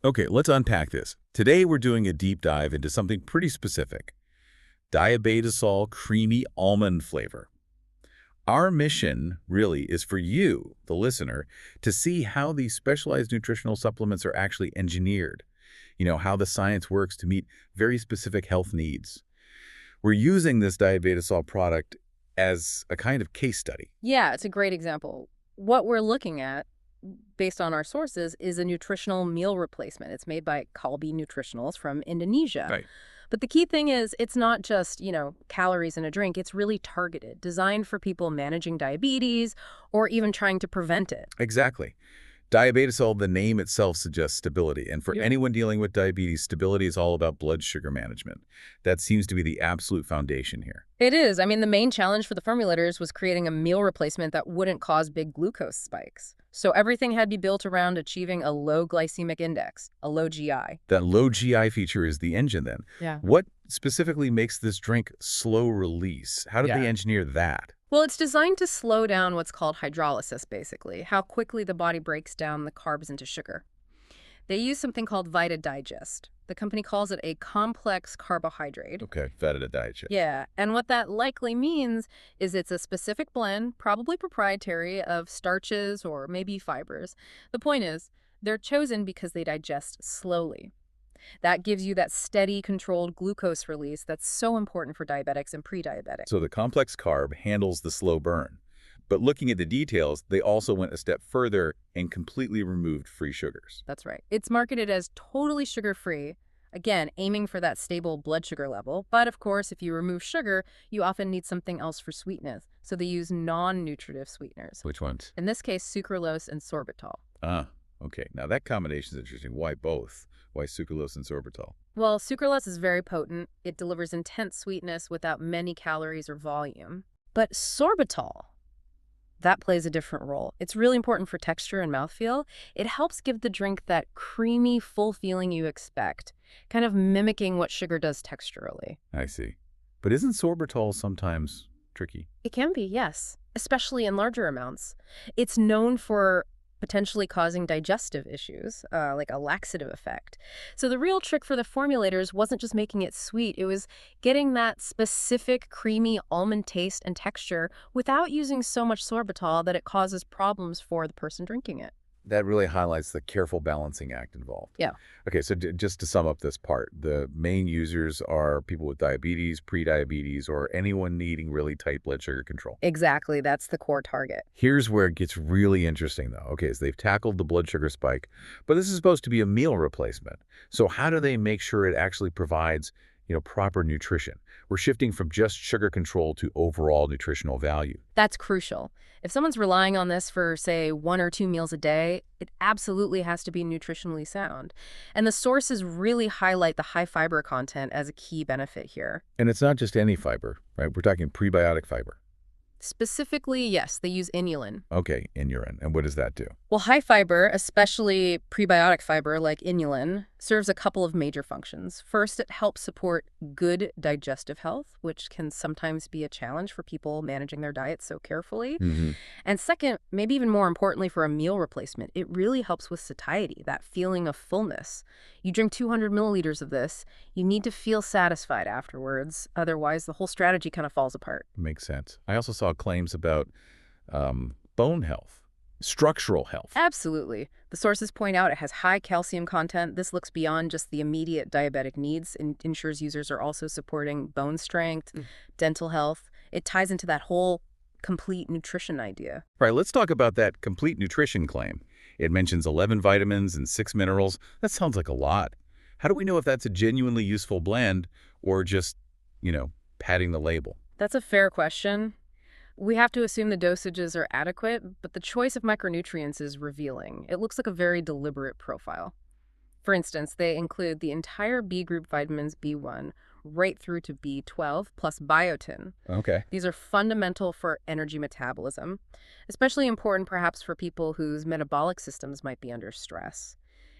Okay, let's unpack this. Today we're doing a deep dive into something pretty specific. Diabetasol creamy almond flavor. Our mission really is for you, the listener, to see how these specialized nutritional supplements are actually engineered. How the science works to meet very specific health needs. We're using this diabetasol product as a kind of case study. Yeah, it's a great example. What we're looking at, based on our sources, is a nutritional meal replacement. It's made by Kalbi Nutritionals from Indonesia. Right. But the key thing is it's not just, calories in a drink. It's really targeted, designed for people managing diabetes or even trying to prevent it. Exactly. Diabetasol, the name itself suggests stability. And for Yep. anyone dealing with diabetes, stability is all about blood sugar management. That seems to be the absolute foundation here. It is. I mean, the main challenge for the formulators was creating a meal replacement that wouldn't cause big glucose spikes. So everything had to be built around achieving a low glycemic index, a low GI. That low GI feature is the engine then. Yeah. What specifically makes this drink slow release? How did Yeah. they engineer that? Well, it's designed to slow down what's called hydrolysis, basically, how quickly the body breaks down the carbs into sugar. They use something called Vita Digest. The company calls it a complex carbohydrate. Okay, feta digest. Yeah, and what that likely means is it's a specific blend, probably proprietary, of starches or maybe fibers. The point is, they're chosen because they digest slowly. That gives you that steady, controlled glucose release that's so important for diabetics and pre-diabetics. So the complex carb handles the slow burn. But looking at the details, they also went a step further and completely removed free sugars. That's right. It's marketed as totally sugar-free, again, aiming for that stable blood sugar level. But of course, if you remove sugar, you often need something else for sweetness. So they use non-nutritive sweeteners. Which ones? In this case, sucralose and sorbitol. Ah, okay. Now that combination is interesting. Why both? Why sucralose and sorbitol? Well, sucralose is very potent. It delivers intense sweetness without many calories or volume. But sorbitol, that plays a different role. It's really important for texture and mouthfeel. It helps give the drink that creamy, full feeling you expect, kind of mimicking what sugar does texturally. I see. But isn't sorbitol sometimes tricky? It can be, yes, especially in larger amounts. It's known for potentially causing digestive issues, like a laxative effect. So the real trick for the formulators wasn't just making it sweet, it was getting that specific creamy almond taste and texture without using so much sorbitol that it causes problems for the person drinking it. That really highlights the careful balancing act involved. Yeah. Okay, so just to sum up this part, the main users are people with diabetes, pre-diabetes, or anyone needing really tight blood sugar control. Exactly, that's the core target. Here's where it gets really interesting, though. Okay, so they've tackled the blood sugar spike, but this is supposed to be a meal replacement. So how do they make sure it actually provides, proper nutrition? We're shifting from just sugar control to overall nutritional value. That's crucial. If someone's relying on this for, say, 1 or 2 meals a day, it absolutely has to be nutritionally sound. And the sources really highlight the high fiber content as a key benefit here. And it's not just any fiber, right? We're talking prebiotic fiber. Specifically, yes, they use inulin. Okay, inulin. And what does that do? Well, high fiber, especially prebiotic fiber like inulin, serves a couple of major functions. First, it helps support good digestive health, which can sometimes be a challenge for people managing their diet so carefully. Mm-hmm. And second, maybe even more importantly for a meal replacement, it really helps with satiety, that feeling of fullness. You drink 200 milliliters of this, you need to feel satisfied afterwards. Otherwise, the whole strategy kind of falls apart. Makes sense. I also saw claims about bone health, structural health. Absolutely. The sources point out it has high calcium content. This looks beyond just the immediate diabetic needs and ensures users are also supporting bone strength, dental health. It ties into that whole complete nutrition idea. All right, let's talk about that complete nutrition claim. It mentions 11 vitamins and 6 minerals. That sounds like a lot. How do we know if that's a genuinely useful blend or just, padding the label? That's a fair question. We have to assume the dosages are adequate, but the choice of micronutrients is revealing. It looks like a very deliberate profile. For instance, they include the entire B group vitamins B1 right through to B12 plus biotin. Okay. These are fundamental for energy metabolism, especially important perhaps for people whose metabolic systems might be under stress.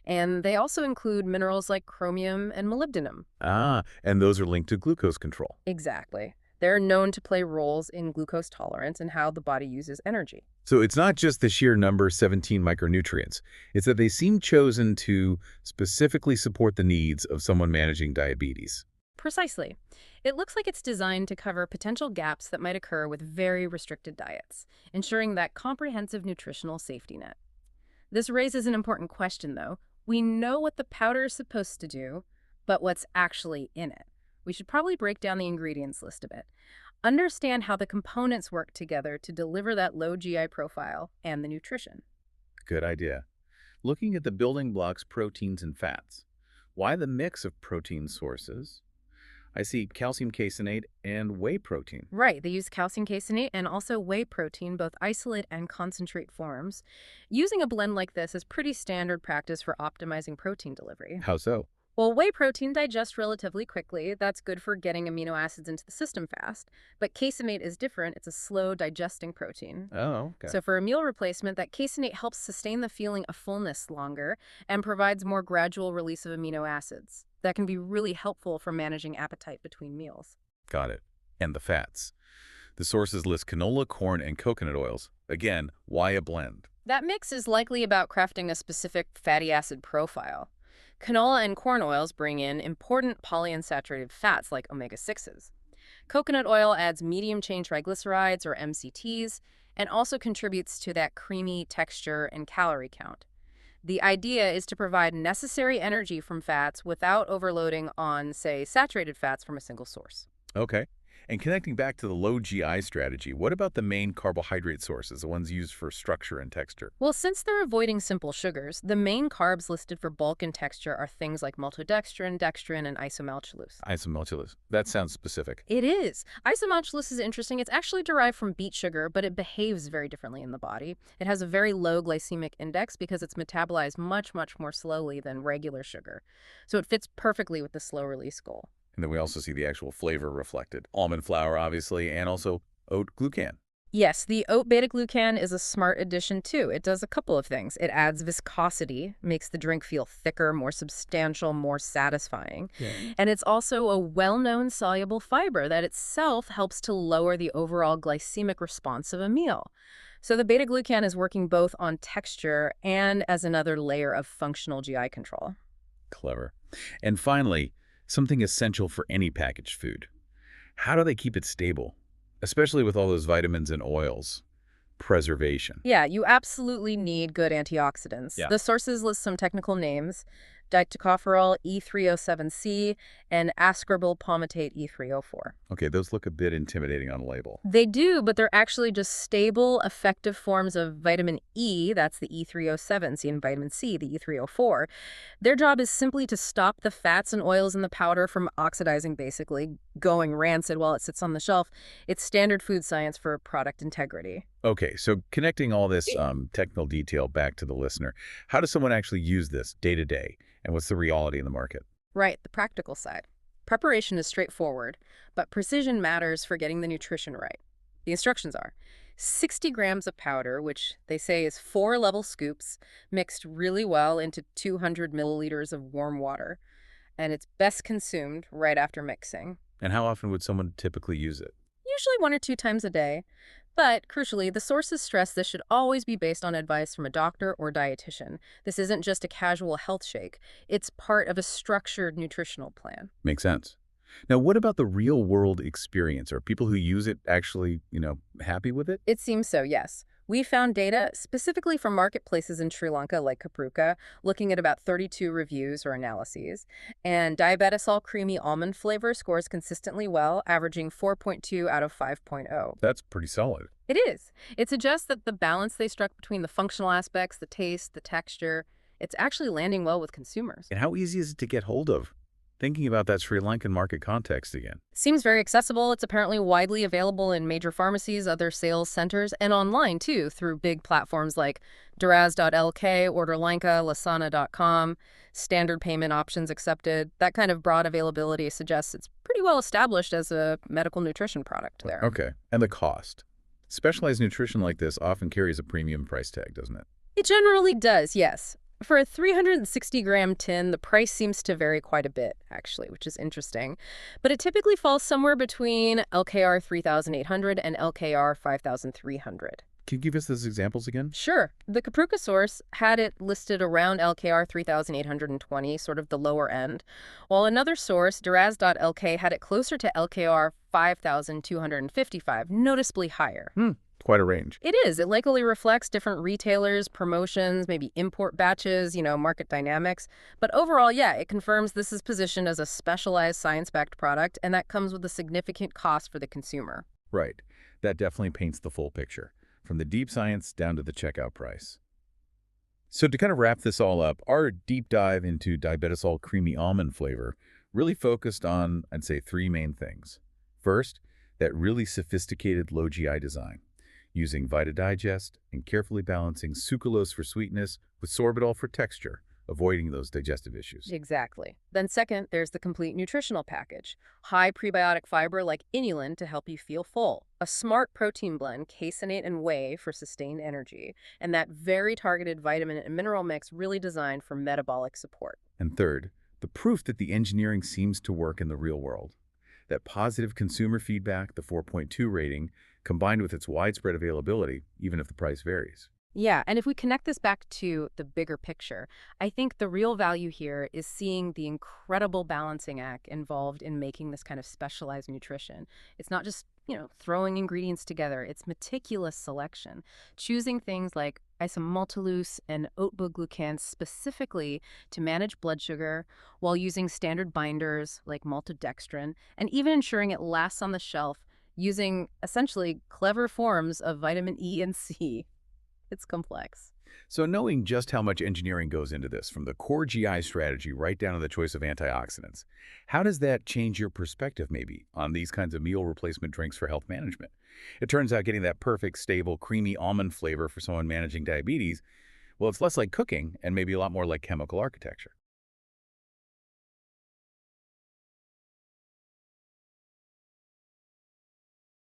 And they also include minerals like chromium and molybdenum. Ah, and those are linked to glucose control. Exactly. They're known to play roles in glucose tolerance and how the body uses energy. So it's not just the sheer number 17 micronutrients. It's that they seem chosen to specifically support the needs of someone managing diabetes. Precisely. It looks like it's designed to cover potential gaps that might occur with very restricted diets, ensuring that comprehensive nutritional safety net. This raises an important question, though. We know what the powder is supposed to do, but what's actually in it? We should probably break down the ingredients list a bit. Understand how the components work together to deliver that low GI profile and the nutrition. Good idea. Looking at the building blocks, proteins and fats. Why the mix of protein sources? I see calcium caseinate and whey protein. Right, they use calcium caseinate and also whey protein, both isolate and concentrate forms. Using a blend like this is pretty standard practice for optimizing protein delivery. How so? Well, whey protein digests relatively quickly. That's good for getting amino acids into the system fast. But caseinate is different. It's a slow digesting protein. Oh, okay. So for a meal replacement, that caseinate helps sustain the feeling of fullness longer and provides more gradual release of amino acids. That can be really helpful for managing appetite between meals. Got it. And the fats. The sources list canola, corn, and coconut oils. Again, why a blend? That mix is likely about crafting a specific fatty acid profile. Canola and corn oils bring in important polyunsaturated fats like omega-6s. Coconut oil adds medium-chain triglycerides, or MCTs, and also contributes to that creamy texture and calorie count. The idea is to provide necessary energy from fats without overloading on, say, saturated fats from a single source. Okay. And connecting back to the low GI strategy, what about the main carbohydrate sources, the ones used for structure and texture? Well, since they're avoiding simple sugars, the main carbs listed for bulk and texture are things like maltodextrin, dextrin, and isomaltulose. Isomaltulose. That sounds specific. It is. Isomaltulose is interesting. It's actually derived from beet sugar, but it behaves very differently in the body. It has a very low glycemic index because it's metabolized much, much more slowly than regular sugar. So it fits perfectly with the slow-release goal. And then we also see the actual flavor reflected. Almond flour, obviously, and also oat glucan. Yes, the oat beta-glucan is a smart addition, too. It does a couple of things. It adds viscosity, makes the drink feel thicker, more substantial, more satisfying. Yeah. And it's also a well-known soluble fiber that itself helps to lower the overall glycemic response of a meal. So the beta-glucan is working both on texture and as another layer of functional GI control. Clever. And finally, something essential for any packaged food. How do they keep it stable? Especially with all those vitamins and oils. Preservation. Yeah, you absolutely need good antioxidants. Yeah. The sources list some technical names: ditocopherol E307C and ascorbyl palmitate E304. Okay, those look a bit intimidating on the label. They do, but they're actually just stable, effective forms of vitamin E, that's the E307C, and vitamin C, the E304. Their job is simply to stop the fats and oils in the powder from oxidizing, basically, going rancid while it sits on the shelf. It's standard food science for product integrity. Okay, so connecting all this technical detail back to the listener, how does someone actually use this day to day, and what's the reality in the market? Right, the practical side. Preparation is straightforward, but precision matters for getting the nutrition right. The instructions are 60 grams of powder, which they say is 4 level scoops, mixed really well into 200 milliliters of warm water, and it's best consumed right after mixing. And how often would someone typically use it? Usually 1 or 2 times a day. But, crucially, the sources stress this should always be based on advice from a doctor or dietitian. This isn't just a casual health shake. It's part of a structured nutritional plan. Makes sense. Now, what about the real-world experience? Are people who use it actually, happy with it? It seems so, yes. We found data specifically from marketplaces in Sri Lanka like Kapruka, looking at about 32 reviews or analyses. And Diabetasol creamy almond flavor scores consistently well, averaging 4.2 out of 5.0. That's pretty solid. It is. It suggests that the balance they struck between the functional aspects, the taste, the texture, it's actually landing well with consumers. And how easy is it to get hold of? Thinking about that Sri Lankan market context again. Seems very accessible. It's apparently widely available in major pharmacies, other sales centers, and online, too, through big platforms like Duraz.lk, Orderlanka, Lasana.com, standard payment options accepted. That kind of broad availability suggests it's pretty well established as a medical nutrition product there. Okay. And the cost. Specialized nutrition like this often carries a premium price tag, doesn't it? It generally does, yes. For a 360-gram tin, the price seems to vary quite a bit, actually, which is interesting. But it typically falls somewhere between LKR 3,800 and LKR 5,300. Can you give us those examples again? Sure, the Kapruka source had it listed around LKR 3,820, sort of the lower end, while another source, Duraz.lk, had it closer to LKR 5,255, noticeably higher. Quite a range. It is. It likely reflects different retailers, promotions, maybe import batches, market dynamics. But overall, yeah, it confirms this is positioned as a specialized science-backed product, and that comes with a significant cost for the consumer. Right. That definitely paints the full picture, from the deep science down to the checkout price. So to kind of wrap this all up, our deep dive into Diabetasol creamy almond flavor really focused on, I'd say, three main things. First, that really sophisticated low GI design, using VitaDigest and carefully balancing sucralose for sweetness with sorbitol for texture, avoiding those digestive issues. Exactly. Then second, there's the complete nutritional package. High prebiotic fiber like inulin to help you feel full. A smart protein blend, caseinate and whey for sustained energy. And that very targeted vitamin and mineral mix really designed for metabolic support. And third, the proof that the engineering seems to work in the real world. That positive consumer feedback, the 4.2 rating, combined with its widespread availability, even if the price varies. Yeah, and if we connect this back to the bigger picture, I think the real value here is seeing the incredible balancing act involved in making this kind of specialized nutrition. It's not just, throwing ingredients together. It's meticulous selection, choosing things like isomaltulose and oat-glucans specifically to manage blood sugar while using standard binders like maltodextrin, and even ensuring it lasts on the shelf using essentially clever forms of vitamin E and C. It's complex. So knowing just how much engineering goes into this, from the core GI strategy right down to the choice of antioxidants, how does that change your perspective maybe on these kinds of meal replacement drinks for health management? It turns out getting that perfect, stable, creamy almond flavor for someone managing diabetes, well, it's less like cooking and maybe a lot more like chemical architecture.